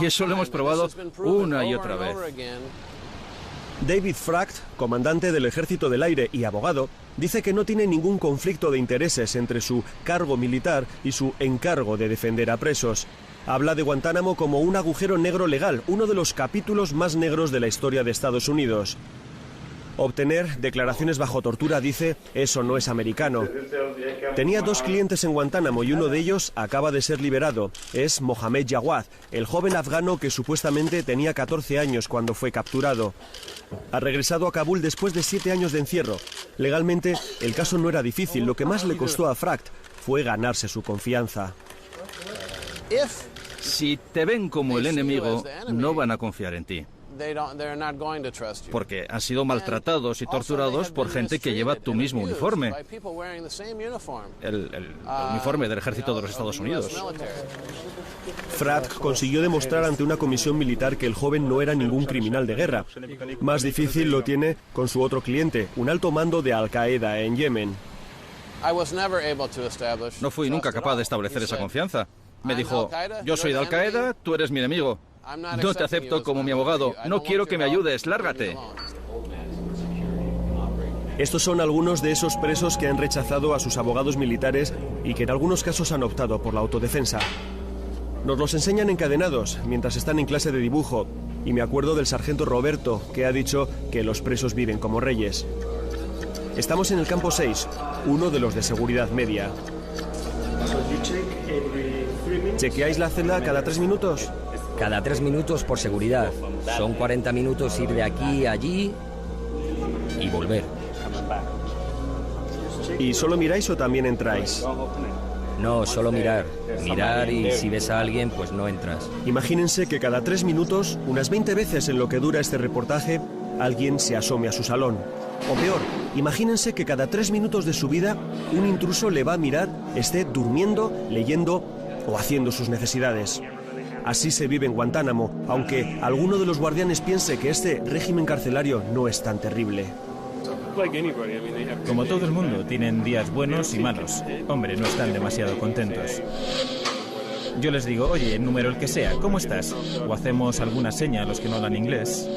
Y eso lo hemos probado una y otra vez.
David Fracht, comandante del Ejército del Aire y abogado, dice que no tiene ningún conflicto de intereses entre su cargo militar y su encargo de defender a presos. Habla de Guantánamo como un agujero negro legal, uno de los capítulos más negros de la historia de Estados Unidos. Obtener declaraciones bajo tortura, dice, eso no es americano. Tenía 2 clientes en Guantánamo y uno de ellos acaba de ser liberado. Es Mohamed Jawad, el joven afgano que supuestamente tenía 14 años cuando fue capturado. Ha regresado a Kabul después de 7 años de encierro. Legalmente, el caso no era difícil. Lo que más le costó a Fracht fue ganarse su confianza.
Si te ven como el enemigo, no van a confiar en ti. Porque han sido maltratados y torturados por gente que lleva tu mismo uniforme. El uniforme del ejército de los Estados Unidos.
Fracht consiguió demostrar ante una comisión militar que el joven no era ningún criminal de guerra. Más difícil lo tiene con su otro cliente, un alto mando de Al-Qaeda en Yemen.
No fui nunca capaz de establecer esa confianza. Me dijo, yo soy de Al-Qaeda, tú eres mi enemigo. No te acepto como mi abogado. No quiero que me ayudes, lárgate.
Estos son algunos de esos presos que han rechazado a sus abogados militares y que en algunos casos han optado por la autodefensa. Nos los enseñan encadenados mientras están en clase de dibujo, y me acuerdo del sargento Roberto, que ha dicho que los presos viven como reyes. Estamos en el campo 6, uno de los de seguridad media. ¿Chequeáis la celda cada 3 minutos?
Cada 3 minutos por seguridad. Son 40 minutos ir de aquí a allí y volver.
¿Y solo miráis o también entráis?
No, solo mirar. Mirar y si ves a alguien, pues no entras.
Imagínense que cada 3 minutos, unas 20 veces en lo que dura este reportaje, alguien se asome a su salón. O peor, imagínense que cada 3 minutos de su vida un intruso le va a mirar, esté durmiendo, leyendo o haciendo sus necesidades. Así se vive en Guantánamo, aunque alguno de los guardianes piense que este régimen carcelario no es tan terrible.
Como todo el mundo, tienen días buenos y malos. Hombre, no están demasiado contentos. Yo les digo, oye, número el que sea, ¿cómo estás? O hacemos alguna seña a los que no hablan inglés.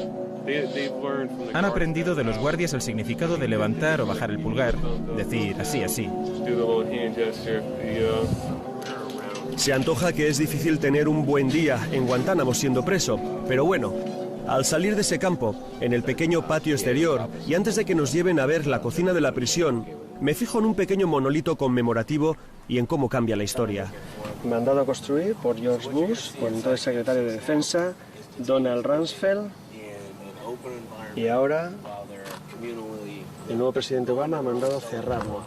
Han aprendido de los guardias el significado de levantar o bajar el pulgar, decir así, así.
Se antoja que es difícil tener un buen día en Guantánamo siendo preso, pero bueno, al salir de ese campo, en el pequeño patio exterior, y antes de que nos lleven a ver la cocina de la prisión, me fijo en un pequeño monolito conmemorativo y en cómo cambia la historia.
Mandado a construir por George Bush, por entonces secretario de Defensa, Donald Rumsfeld, y ahora el nuevo presidente Obama ha mandado cerrarlo.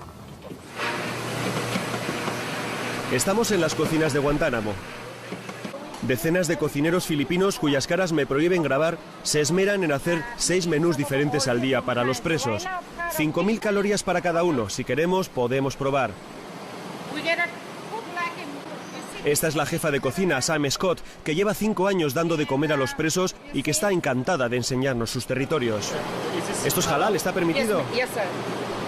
Estamos en las cocinas de Guantánamo. Decenas de cocineros filipinos cuyas caras me prohíben grabar se esmeran en hacer 6 menús diferentes al día para los presos. 5.000 calorías para cada uno. Si queremos, podemos probar. Esta es la jefa de cocina, Sam Scott, que lleva 5 años dando de comer a los presos y que está encantada de enseñarnos sus territorios. ¿Esto es halal? ¿Está permitido?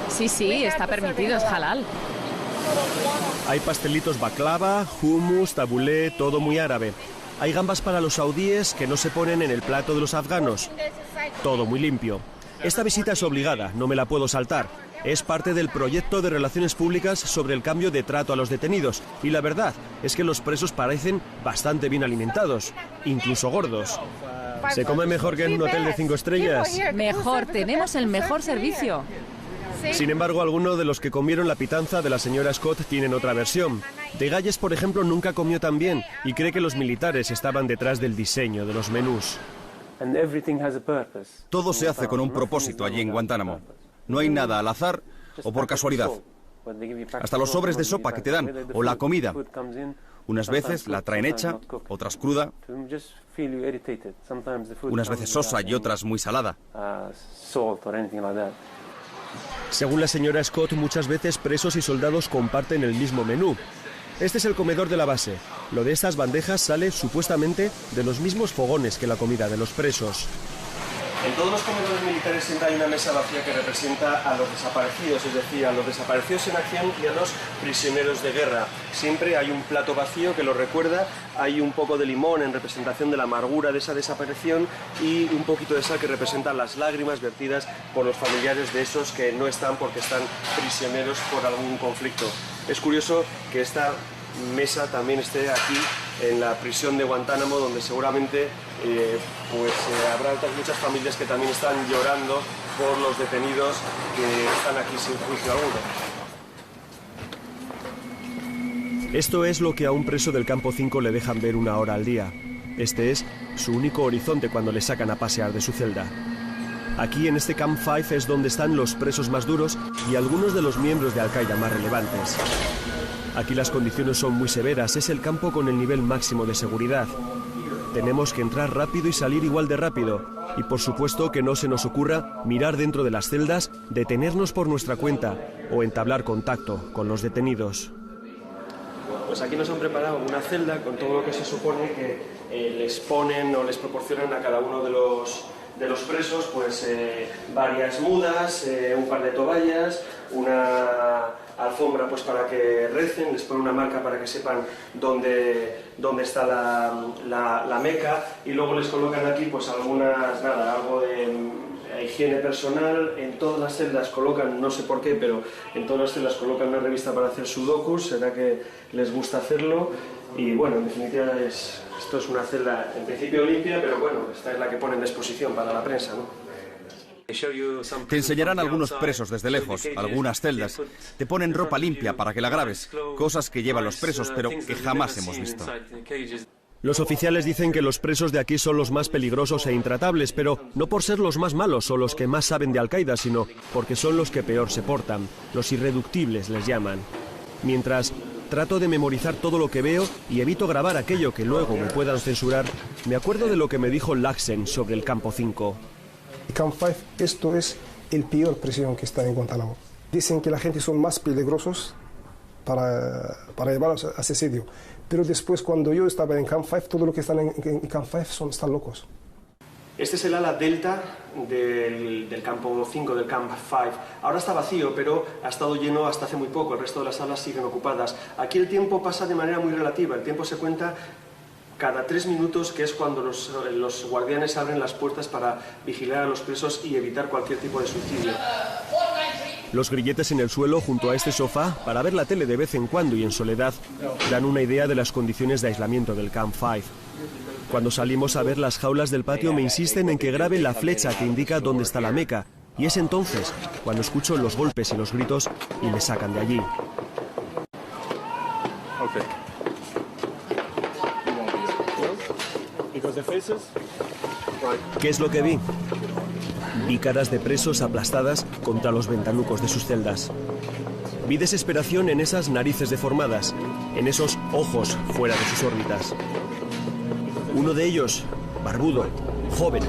Sí, está permitido, es halal.
Hay pastelitos baklava, hummus, tabulé, todo muy árabe. Hay gambas para los saudíes que no se ponen en el plato de los afganos. Todo muy limpio. Esta visita es obligada, no me la puedo saltar. Es parte del proyecto de relaciones públicas sobre el cambio de trato a los detenidos. Y la verdad es que los presos parecen bastante bien alimentados, incluso gordos. ¿Se come mejor que en un hotel de 5 estrellas?
Mejor, tenemos el mejor servicio.
Sin embargo, algunos de los que comieron la pitanza de la señora Scott tienen otra versión. De Galles, por ejemplo, nunca comió tan bien y cree que los militares estaban detrás del diseño de los menús.
Todo se hace con un propósito allí en Guantánamo. No hay nada al azar o por casualidad. Hasta los sobres de sopa que te dan o la comida. Unas veces la traen hecha, otras cruda. Unas veces sosa y otras muy salada.
Según la señora Scott, muchas veces presos y soldados comparten el mismo menú. Este es el comedor de la base. Lo de estas bandejas sale supuestamente de los mismos fogones que la comida de los presos.
En todos los comedores militares siempre hay una mesa vacía que representa a los desaparecidos, es decir, a los desaparecidos en acción y a los prisioneros de guerra. Siempre hay un plato vacío que lo recuerda, hay un poco de limón en representación de la amargura de esa desaparición y un poquito de sal que representa las lágrimas vertidas por los familiares de esos que no están porque están prisioneros por algún conflicto. Es curioso que esta mesa también esté aquí en la prisión de Guantánamo, donde seguramente habrá muchas familias que también están llorando por los detenidos que están aquí sin juicio alguno.
Esto es lo que a un preso del campo 5 le dejan ver 1 hora al día. Este es su único horizonte cuando le sacan a pasear de su celda. Aquí en este Camp 5 es donde están los presos más duros y algunos de los miembros de Al-Qaeda más relevantes. Aquí las condiciones son muy severas, es el campo con el nivel máximo de seguridad. Tenemos que entrar rápido y salir igual de rápido. Y por supuesto que no se nos ocurra mirar dentro de las celdas, detenernos por nuestra cuenta o entablar contacto con los detenidos.
Pues aquí nos han preparado una celda con todo lo que se supone que les ponen o les proporcionan a cada uno de los presos, pues varias mudas, un par de toallas, una alfombra pues para que recen, les ponen una marca para que sepan dónde está la meca y luego les colocan aquí pues algo de higiene personal. En todas las celdas colocan, no sé por qué, pero en todas las celdas colocan una revista para hacer sudokus, será que les gusta hacerlo y bueno, en definitiva esto es una celda en principio limpia, pero bueno, esta es la que ponen de exposición para la prensa, ¿no?
Te enseñarán algunos presos desde lejos, algunas celdas. Te ponen ropa limpia para que la grabes, cosas que llevan los presos pero que jamás hemos visto.
Los oficiales dicen que los presos de aquí son los más peligrosos e intratables, pero no por ser los más malos o los que más saben de Al-Qaeda, sino porque son los que peor se portan. Los irreductibles les llaman. Mientras trato de memorizar todo lo que veo y evito grabar aquello que luego me puedan censurar, me acuerdo de lo que me dijo Laxen sobre el campo 5.
Y Camp 5, esto es el peor prisión que está en Guantánamo. Dicen que la gente son más peligrosos para llevarlos a ese sitio. Pero después, cuando yo estaba en Camp 5, todo lo que están en Camp 5 están locos.
Este es el ala delta del campo 5, del Camp 5. Ahora está vacío, pero ha estado lleno hasta hace muy poco. El resto de las salas siguen ocupadas. Aquí el tiempo pasa de manera muy relativa. El tiempo se cuenta cada 3 minutos, que es cuando los guardianes abren las puertas para vigilar a los presos y evitar cualquier tipo de suicidio.
Los grilletes en el suelo junto a este sofá, para ver la tele de vez en cuando y en soledad, dan una idea de las condiciones de aislamiento del Camp 5. Cuando salimos a ver las jaulas del patio me insisten en que grabe la flecha que indica dónde está la Meca, y es entonces cuando escucho los golpes y los gritos y me sacan de allí. ¿Qué es lo que vi? Vi caras de presos aplastadas contra los ventanucos de sus celdas. Vi desesperación en esas narices deformadas, en esos ojos fuera de sus órbitas. Uno de ellos, barbudo, joven,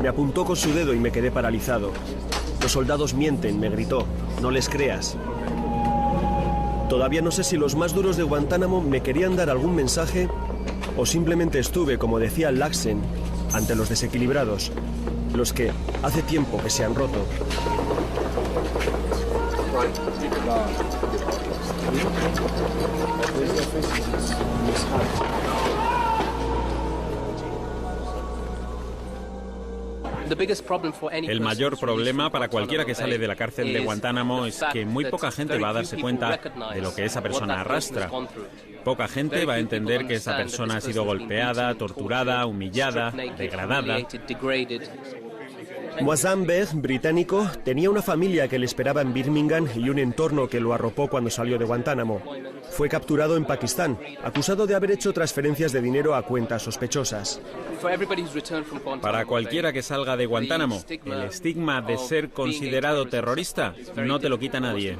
me apuntó con su dedo y me quedé paralizado. Los soldados mienten, me gritó, no les creas. Todavía no sé si los más duros de Guantánamo me querían dar algún mensaje o simplemente estuve, como decía Laxen, ante los desequilibrados, los que hace tiempo que se han roto.
El mayor problema para cualquiera que sale de la cárcel de Guantánamo es que muy poca gente va a darse cuenta de lo que esa persona arrastra. Poca gente va a entender que esa persona ha sido golpeada, torturada, humillada, degradada.
Moissan Beg, británico, tenía una familia que le esperaba en Birmingham y un entorno que lo arropó cuando salió de Guantánamo. Fue capturado en Pakistán, acusado de haber hecho transferencias de dinero a cuentas sospechosas.
Para cualquiera que salga de Guantánamo, el estigma de ser considerado terrorista no te lo quita nadie.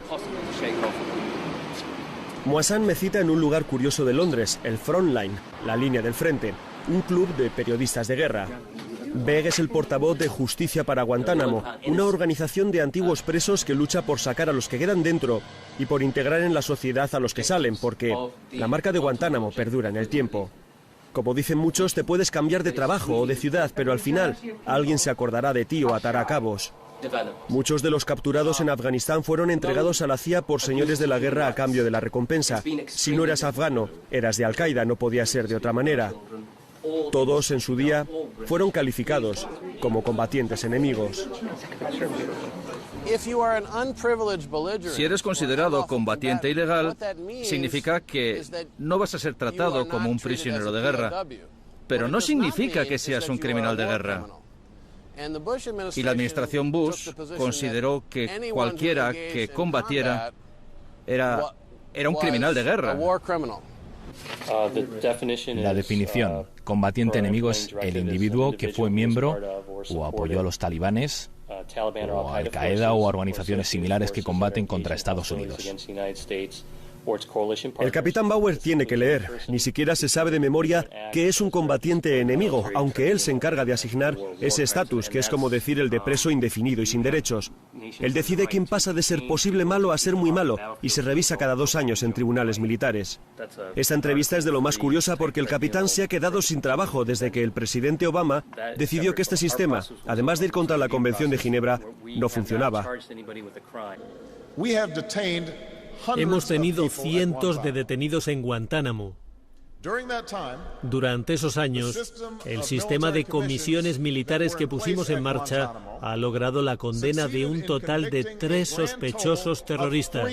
Moissan me cita en un lugar curioso de Londres, el Frontline, la línea del frente, un club de periodistas de guerra. Beg es el portavoz de Justicia para Guantánamo, una organización de antiguos presos que lucha por sacar a los que quedan dentro y por integrar en la sociedad a los que salen, porque la marca de Guantánamo perdura en el tiempo. Como dicen muchos, te puedes cambiar de trabajo o de ciudad, pero al final alguien se acordará de ti o atará cabos. Muchos de los capturados en Afganistán fueron entregados a la CIA por señores de la guerra a cambio de la recompensa. Si no eras afgano, eras de Al-Qaeda, no podía ser de otra manera. Todos, en su día, fueron calificados como combatientes enemigos.
Si eres considerado combatiente ilegal, significa que no vas a ser tratado como un prisionero de guerra, pero no significa que seas un criminal de guerra. Y la administración Bush consideró que cualquiera que combatiera era un criminal de guerra.
La definición, combatiente enemigo, es el individuo que fue miembro o apoyó a los talibanes, o a Al-Qaeda o a organizaciones similares que combaten contra Estados Unidos.
El capitán Bauer tiene que leer. Ni siquiera se sabe de memoria qué es un combatiente enemigo, aunque él se encarga de asignar ese estatus, que es como decir el de preso indefinido y sin derechos. Él decide quién pasa de ser posible malo a ser muy malo y se revisa cada 2 años en tribunales militares. Esta entrevista es de lo más curiosa porque el capitán se ha quedado sin trabajo desde que el presidente Obama decidió que este sistema, además de ir contra la Convención de Ginebra, no funcionaba.
Hemos tenido cientos de detenidos en Guantánamo. Durante esos años, el sistema de comisiones militares que pusimos en marcha ha logrado la condena de un total de 3 sospechosos terroristas.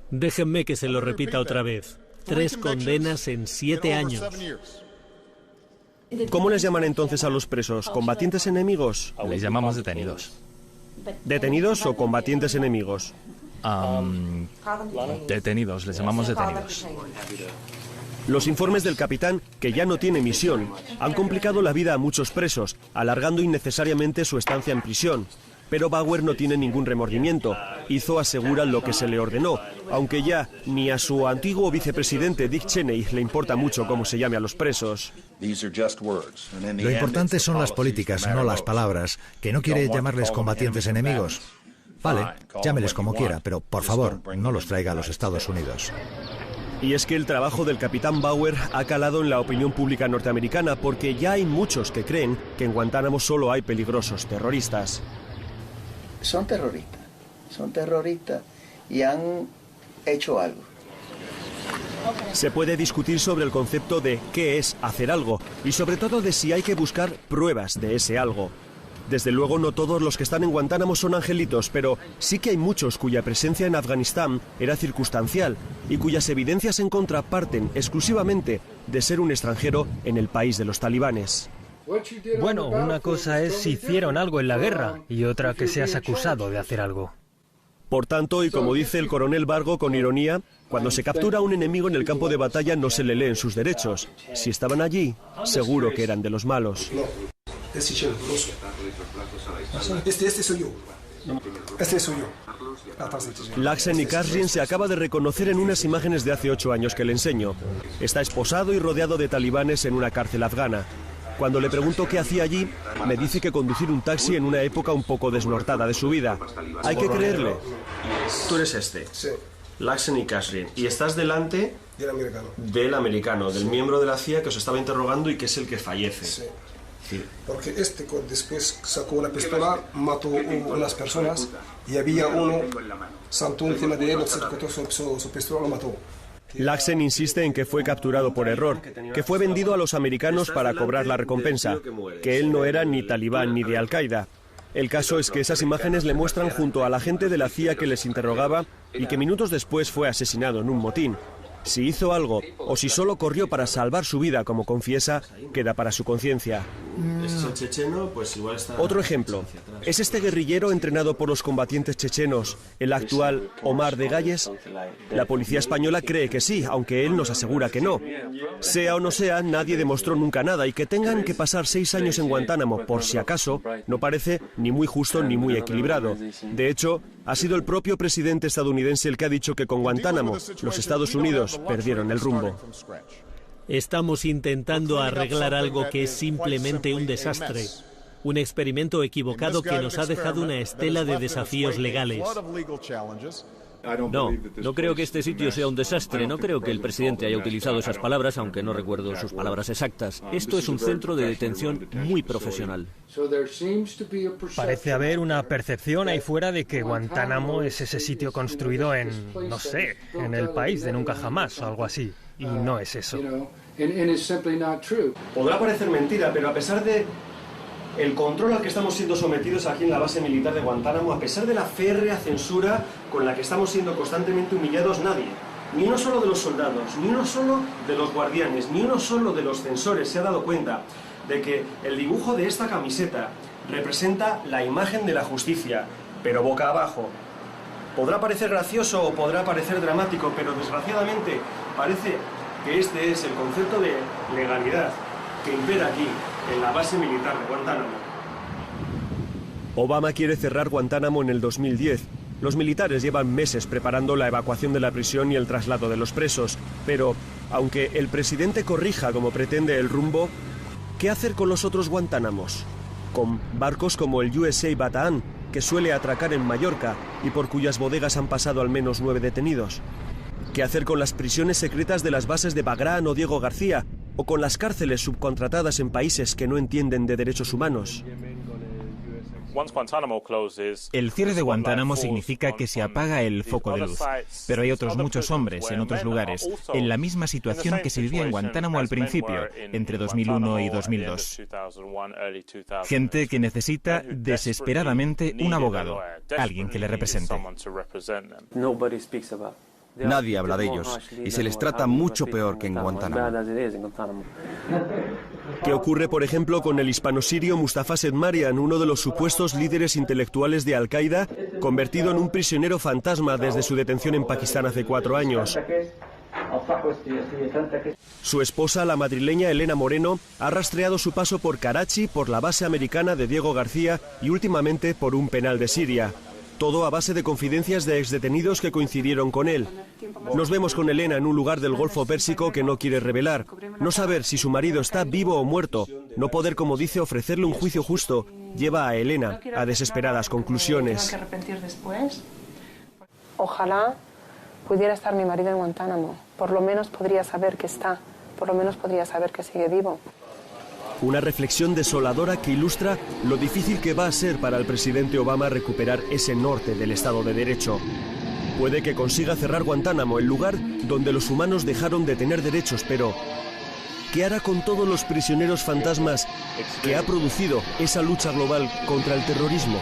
Déjenme que se lo repita otra vez. 3 condenas en 7 años.
¿Cómo les llaman entonces a los presos? ¿Combatientes enemigos?
Les llamamos detenidos.
¿Detenidos o combatientes enemigos?
Detenidos, les llamamos detenidos.
Los informes del capitán, que ya no tiene misión, han complicado la vida a muchos presos, alargando innecesariamente su estancia en prisión. Pero Bauer no tiene ningún remordimiento. Hizo, asegura, lo que se le ordenó, aunque ya ni a su antiguo vicepresidente Dick Cheney le importa mucho cómo se llame a los presos.
Lo importante son las políticas, no las palabras. ¿Que no quiere llamarles combatientes enemigos? Vale, llámeles como quiera, pero por favor, no los traiga a los Estados Unidos.
Y es que el trabajo del capitán Bauer ha calado en la opinión pública norteamericana, porque ya hay muchos que creen que en Guantánamo solo hay peligrosos terroristas.
Son terroristas y han hecho algo.
Se puede discutir sobre el concepto de qué es hacer algo y sobre todo de si hay que buscar pruebas de ese algo. Desde luego no todos los que están en Guantánamo son angelitos, pero sí que hay muchos cuya presencia en Afganistán era circunstancial y cuyas evidencias en contra parten exclusivamente de ser un extranjero en el país de los talibanes.
Bueno, una cosa es si hicieron algo en la guerra y otra que seas acusado de hacer algo.
Por tanto, y como dice el coronel Bargo con ironía, cuando se captura a un enemigo en el campo de batalla no se le leen sus derechos. Si estaban allí, seguro que eran de los malos.
Este soy yo. Este soy yo.
Laxen y Kasrin se acaba de reconocer en unas imágenes de hace 8 años que le enseño. Está esposado y rodeado de talibanes en una cárcel afgana. Cuando le pregunto qué hacía allí, me dice que conducir un taxi en una época un poco desnortada de su vida. Hay que creerle. Tú eres este.
Sí.
Laxen y Kasrin. Y estás delante
del americano,
del miembro de la CIA que os estaba interrogando y que es el que fallece.
Sí. Sí. Porque después sacó una pistola, mató a unas personas y había uno, saltó encima de él, sacó su pistola, lo mató.
Laxen insiste en que fue capturado por error, que fue vendido a los americanos para cobrar la recompensa, que él no era ni talibán ni de Al-Qaeda. El caso es que esas imágenes le muestran junto a la gente de la CIA que les interrogaba y que minutos después fue asesinado en un motín. Si hizo algo o si solo corrió para salvar su vida, como confiesa, queda para su conciencia. Otro ejemplo es este guerrillero entrenado por los combatientes chechenos, el actual Omar de Galles. La policía española cree que sí, aunque él nos asegura que no. Sea o no sea, nadie demostró nunca nada, y que tengan que pasar 6 años en Guantánamo, por si acaso, no parece ni muy justo ni muy equilibrado. De hecho, ha sido el propio presidente estadounidense el que ha dicho que con Guantánamo los Estados Unidos perdieron el rumbo.
Estamos intentando arreglar algo que es simplemente un desastre, un experimento equivocado que nos ha dejado una estela de desafíos legales.
No creo que este sitio sea un desastre. No creo que el presidente haya utilizado esas palabras, aunque no recuerdo sus palabras exactas. Esto es un centro de detención muy profesional.
Parece haber una percepción ahí fuera de que Guantánamo es ese sitio construido en, no sé, en el país de nunca jamás o algo así. Y no es eso.
Podrá parecer mentira, pero a pesar de el control al que estamos siendo sometidos aquí en la base militar de Guantánamo, a pesar de la férrea censura con la que estamos siendo constantemente humillados, nadie, ni uno solo de los soldados, ni uno solo de los guardianes, ni uno solo de los censores se ha dado cuenta de que el dibujo de esta camiseta representa la imagen de la justicia, pero boca abajo. Podrá parecer gracioso o podrá parecer dramático, pero desgraciadamente parece que este es el concepto de legalidad que impera aquí, en la base militar de Guantánamo. Obama quiere cerrar Guantánamo en el 2010. Los militares llevan meses preparando la evacuación de la prisión y el traslado de los presos. Pero, aunque el presidente corrija como pretende el rumbo, ¿qué hacer con los otros Guantánamos? Con barcos como el USA Bataan, que suele atracar en Mallorca y por cuyas bodegas han pasado al menos 9 detenidos. ¿Qué hacer con las prisiones secretas de las bases de Bagrán o Diego García? ¿O con las cárceles subcontratadas en países que no entienden de derechos humanos?
El cierre de Guantánamo significa que se apaga el foco de luz, pero hay otros muchos hombres en otros lugares en la misma situación que se vivía en Guantánamo al principio, entre 2001 y 2002. Gente que necesita desesperadamente un abogado, alguien que le represente.
Nadie habla de ellos y se les trata mucho peor que en Guantánamo.
¿Qué ocurre, por ejemplo, con el hispano-sirio Mustafa Sedmarian, uno de los supuestos líderes intelectuales de Al-Qaeda, convertido en un prisionero fantasma desde su detención en Pakistán hace 4 años? Su esposa, la madrileña Elena Moreno, ha rastreado su paso por Karachi, por la base americana de Diego García y últimamente por un penal de Siria. Todo a base de confidencias de exdetenidos que coincidieron con él. Nos vemos con Elena en un lugar del Golfo Pérsico que no quiere revelar. No saber si su marido está vivo o muerto, no poder, como dice, ofrecerle un juicio justo, lleva a Elena a desesperadas conclusiones.
Ojalá pudiera estar mi marido en Guantánamo. Por lo menos podría saber que está. Por lo menos podría saber que sigue vivo.
Una reflexión desoladora que ilustra lo difícil que va a ser para el presidente Obama recuperar ese norte del Estado de Derecho. Puede que consiga cerrar Guantánamo, el lugar donde los humanos dejaron de tener derechos, pero ¿qué hará con todos los prisioneros fantasmas que ha producido esa lucha global contra el terrorismo?